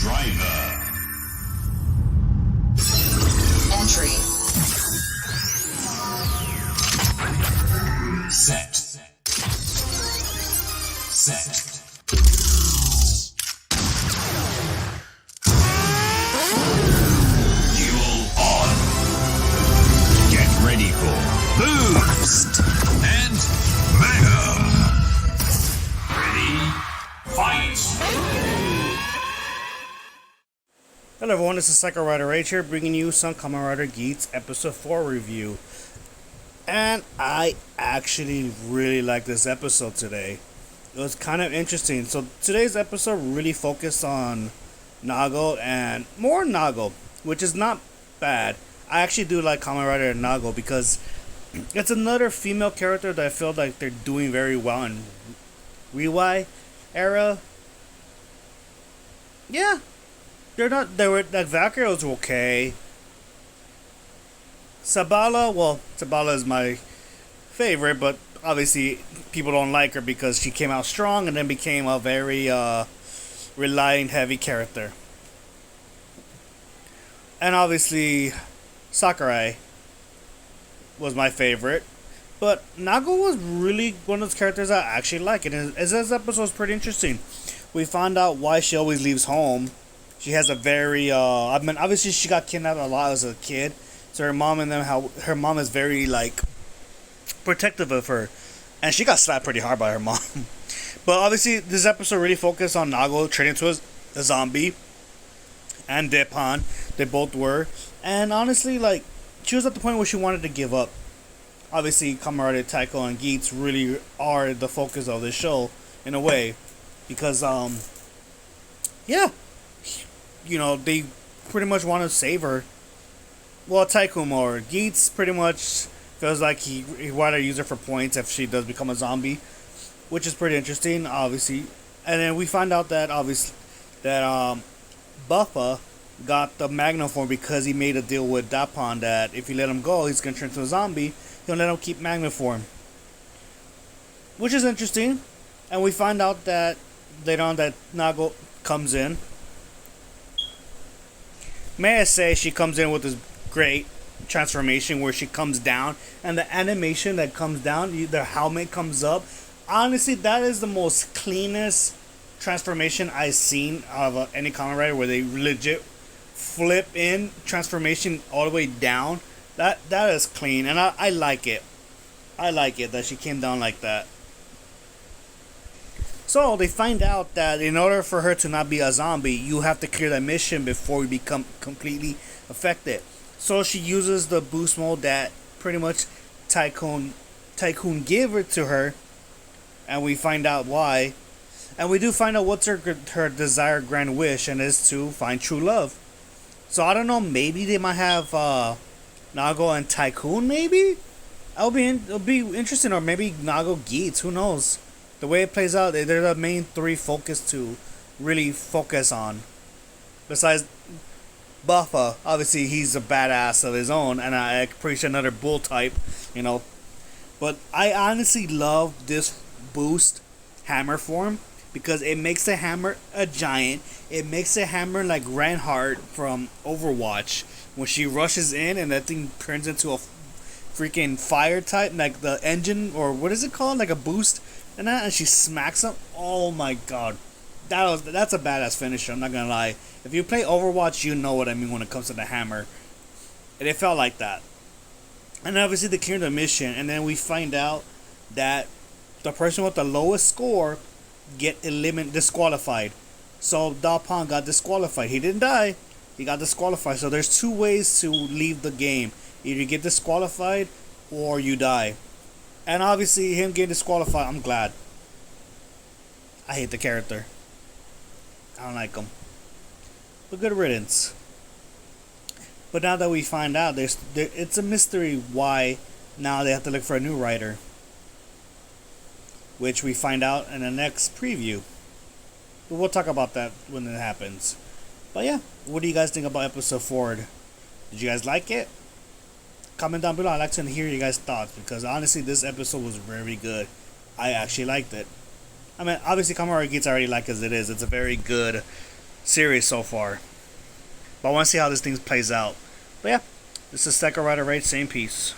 Driver. Entry. Set. Fuel on. Get ready for boost and mayhem. Ready, fight. Hello everyone, this is Kamen Rider H here, bringing you some Kamen Rider Geats Episode 4 review. And I actually really like this episode today. It was kind of interesting. So today's episode really focused on Nago and more Nago, which is not bad. I actually do like Kamen Rider Nago because it's another female character that I feel like they're doing very well in Reiwa era. Yeah. They were like Valkyrie was okay. Sabala is my favorite, but obviously people don't like her because she came out strong and then became a very relying heavy character. And obviously Sakurai was my favorite, but Nago was really one of those characters I actually like, and this episode was pretty interesting. We found out why she always leaves home. She has a very obviously she got kidnapped a lot as a kid, so her mom is very like protective of her, and she got slapped pretty hard by her mom. But obviously this episode really focused on Nago turning into a zombie, and Depan. They both were, and honestly, like, she was at the point where she wanted to give up. Obviously Kamen Rider Taiko and Geats really are the focus of this show in a way, because they pretty much want to save her. Well, Taiko more. Geats pretty much feels like he wanted to use her for points if she does become a zombie, which is pretty interesting, obviously. And then we find out that Buffa got the Magnum form because he made a deal with Dapan that if you let him go, he's gonna turn into a zombie. He'll let him keep Magnum form, which is interesting. And we find out that later on that Nago comes in. May I say, she comes in with this great transformation where she comes down, and the animation that comes down, the helmet comes up. Honestly, that is the most cleanest transformation I've seen of any Kamen Rider, where they legit flip in transformation all the way down. That is clean, and I like it. I like it that she came down like that. So they find out that in order for her to not be a zombie, you have to clear that mission before you become completely affected. So she uses the boost mode that pretty much Tycoon gave her to her, and we find out why. And we do find out what's her desired grand wish, and is to find true love. So I don't know, maybe they might have Nago and Tycoon, maybe? It'll be interesting, or maybe Nago Geats, who knows? The way it plays out, they're the main three to really focus on. Besides Buffa, obviously he's a badass of his own, and I appreciate another bull type, But I honestly love this boost hammer form because it makes the hammer a giant. It makes the hammer like Reinhardt from Overwatch when she rushes in and that thing turns into a freaking fire type, like the engine, or what is it called, like a boost. And she smacks him. Oh my god, that's a badass finisher. I'm not gonna lie. If you play Overwatch, you know what I mean when it comes to the hammer. And it felt like that. And obviously they clear the mission, and then we find out that the person with the lowest score get disqualified. So Dapan got disqualified. He didn't die. He got disqualified. So there's two ways to leave the game. Either you get disqualified or you die. And obviously, him getting disqualified, I'm glad. I hate the character. I don't like him. But good riddance. But now that we find out, it's a mystery why now they have to look for a new writer. Which we find out in the next preview. But we'll talk about that when it happens. But yeah, what do you guys think about episode 4? Did you guys like it? Comment down below. I'd like to hear you guys' thoughts, because honestly this episode was very good. I actually liked it. I mean, obviously Kamen Rider Geats I already like as it is. It's a very good series so far. But I want to see how this thing plays out. But yeah, this is Kamen Rider Geats, same piece.